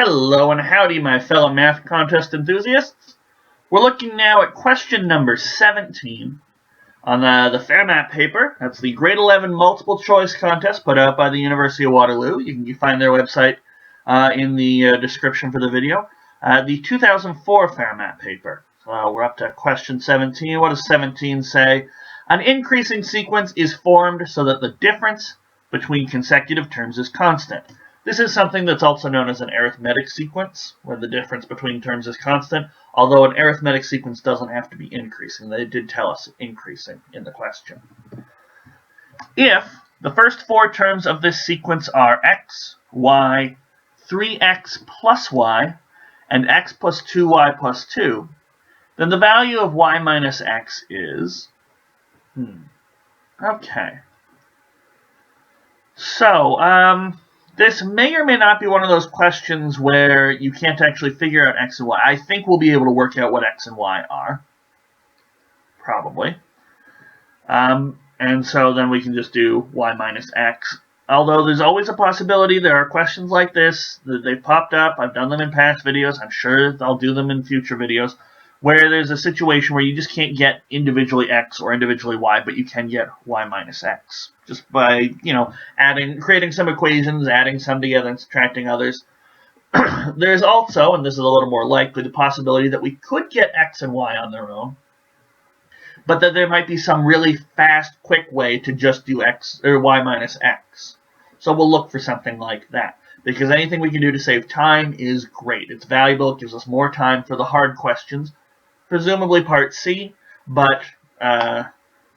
Hello and howdy, my fellow math contest enthusiasts. We're looking now at question number 17 on the Fermat paper. That's the grade 11 multiple choice contest put out by the University of Waterloo. You can find their website in the description for the video. The 2004 Fermat paper. So we're up to question 17. What does 17 say? An increasing sequence is formed so that the difference between consecutive terms is constant. This is something that's also known as an arithmetic sequence, where the difference between terms is constant, although an arithmetic sequence doesn't have to be increasing. They did tell us increasing in the question. If the first four terms of this sequence are x, y, 3x plus y, and x plus 2y plus 2, then the value of y minus x is... Okay. So, this may or may not be one of those questions where you can't actually figure out x and y. I think we'll be able to work out what x and y are. Probably. And so then we can just do y minus x. Although there's always a possibility there are questions like this that they've popped up. I've done them in past videos. I'm sure I'll do them in future videos, where there's a situation where you just can't get individually x or individually y, but you can get y minus x. Just by, creating some equations, adding some together and subtracting others. There's also, and this is a little more likely, the possibility that we could get x and y on their own, but that there might be some really fast, quick way to just do x or y minus x. So we'll look for something like that, because anything we can do to save time is great. It's valuable. It gives us more time for the hard questions, presumably part C, but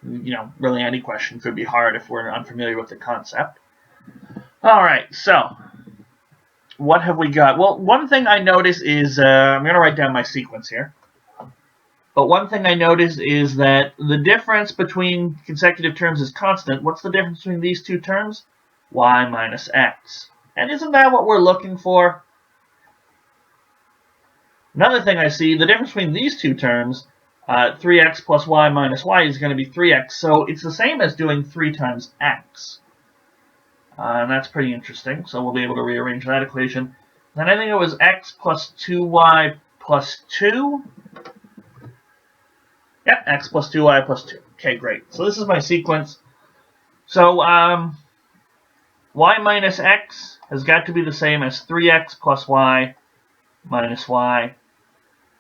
really any question could be hard if we're unfamiliar with the concept. All right, so what have we got? Well, one thing I notice is, I'm going to write down my sequence here, but one thing I notice is that the difference between consecutive terms is constant. What's the difference between these two terms? Y minus x. And isn't that what we're looking for? Another thing I see, the difference between these two terms, 3x plus y minus y is going to be 3x, so it's the same as doing 3 times x. And that's pretty interesting, so we'll be able to rearrange that equation. Then I think it was x plus 2y plus 2. Yep, x plus 2y plus 2. Okay, great. So this is my sequence. So y minus x has got to be the same as 3x plus y minus y.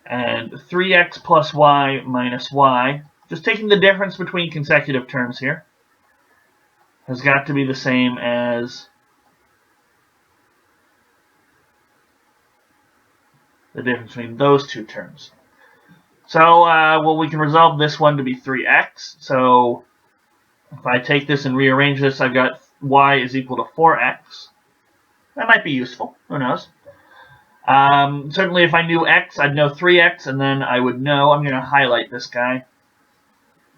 And 3x plus y minus y, just taking the difference between consecutive terms here, has got to be the same as the difference between those two terms. So, we can resolve this one to be 3x. So, if I take this and rearrange this, I've got y is equal to 4x. That might be useful. Who knows? Certainly if I knew x, I'd know 3x, and then I would know, I'm going to highlight this guy.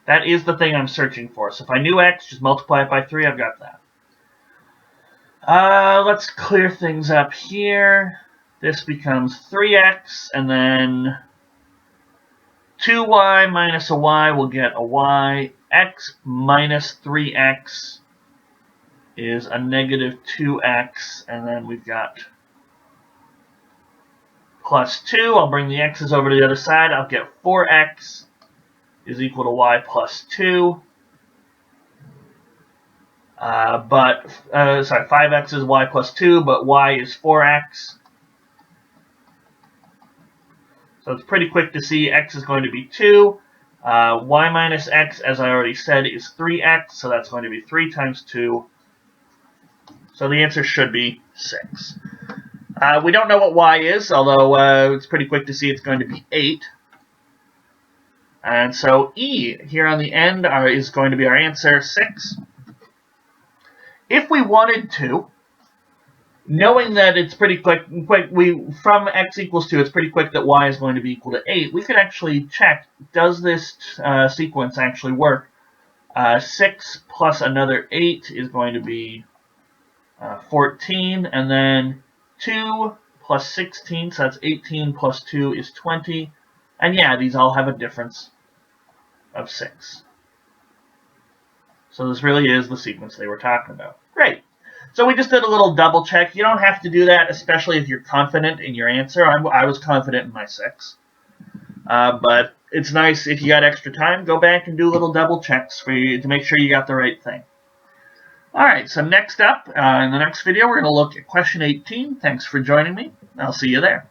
That is the thing I'm searching for. So if I knew x, just multiply it by 3, I've got that. Let's clear things up here. This becomes 3x, and then 2y minus a y will get a y. X minus 3x is a negative 2x, and then we've got plus 2, I'll bring the x's over to the other side, I'll get 4x is equal to y plus 2. 5x is y plus 2, but y is 4x. So it's pretty quick to see x is going to be 2. Y minus x, as I already said, is 3x, so that's going to be 3 times 2. So the answer should be 6. We don't know what y is, although it's pretty quick to see it's going to be 8. And so E here on the end is going to be our answer, 6. If we wanted to, knowing that it's pretty quick, from x equals 2, it's pretty quick that y is going to be equal to 8, we could actually check, does this sequence actually work? 6 plus another 8 is going to be 14, and then 2 plus 16, so that's 18 plus 2 is 20. And yeah, these all have a difference of 6. So this really is the sequence they were talking about. Great. So we just did a little double check. You don't have to do that, especially if you're confident in your answer. I was confident in my 6. But it's nice if you got extra time, go back and do little double checks for you to make sure you got the right thing. Alright, so next up, in the next video, we're going to look at question 18. Thanks for joining me. I'll see you there.